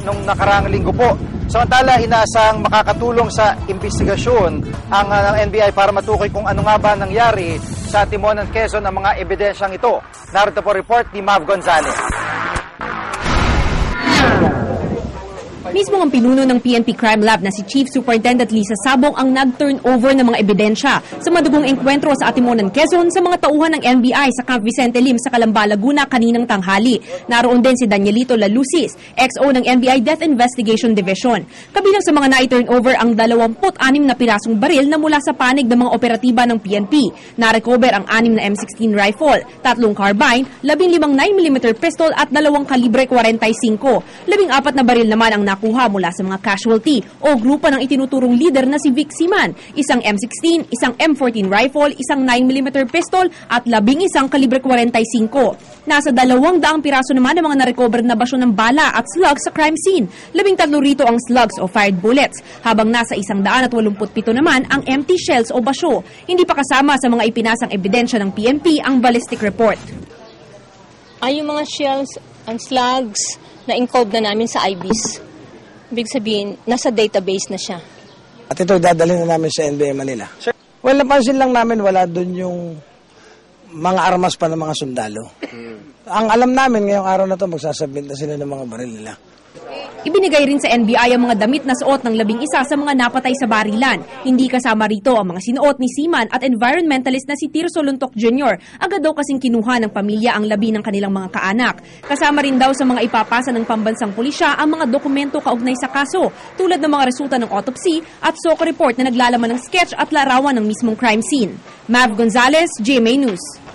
nung nakaraang linggo po. Samantala, inaasang makakatulong sa investigasyon ang NBI para matukoy kung ano nga ba nangyari sa Timonan, Quezon ang mga ebidensyang ito. Narito po report ni Mav Gonzalez. Mismo ang pinuno ng PNP Crime Lab na si Chief Superintendent Lisa Sabong ang nag-turnover ng mga ebidensya sa madugong engkwentro sa Timonan, Quezon sa mga tauhan ng NBI sa Camp Vicente Lim sa Calamba, Laguna kaninang tanghali. Naroon din si Danielito Lalusis, XO ng NBI Death Investigation Division. Kabilang sa mga na-turnover ang 26 na pirasong baril na mula sa panig ng mga operatiba ng PNP. Na-recover ang 6 na M16 rifle, 3 carbine, 15 9mm pistol at 2 kalibre 45. 14 na baril naman ang nakuha mula sa mga casualty o grupo ng itinuturong leader na si Vic Siman, isang M16, isang M14 rifle, isang 9mm pistol at 11 kalibre 45. Nasa 200 piraso naman ang mga na-recover na basyo ng bala at slugs sa crime scene. 13 rito ang slugs o fired bullets, habang nasa 187 naman ang empty shells o basyo. Hindi pa kasama sa mga ipinasang ebidensya ng PNP ang ballistic report. Ay, yung mga shells, ang slugs, na-encode na namin sa IBs. Ibig sabihin, nasa database na siya. At ito, dadalhin na namin sa NBI Manila. Well, napansin lang namin, wala doon yung mga armas pa ng mga sundalo. Ang alam namin ngayong araw na to, magsasabit na sila ng mga baril nila. Ibinigay rin sa NBI ang mga damit na suot ng 11 sa mga napatay sa barilan. Hindi kasama rito ang mga sinuot ni Siman at environmentalist na si Tirso Luntok Jr. Agad daw kasing kinuha ng pamilya ang labi ng kanilang mga kaanak. Kasama rin daw sa mga ipapasa ng pambansang pulisya ang mga dokumento kaugnay sa kaso, tulad ng mga resulta ng autopsy at SOCO report na naglalaman ng sketch at larawan ng mismong crime scene. Mav Gonzalez, GMA News.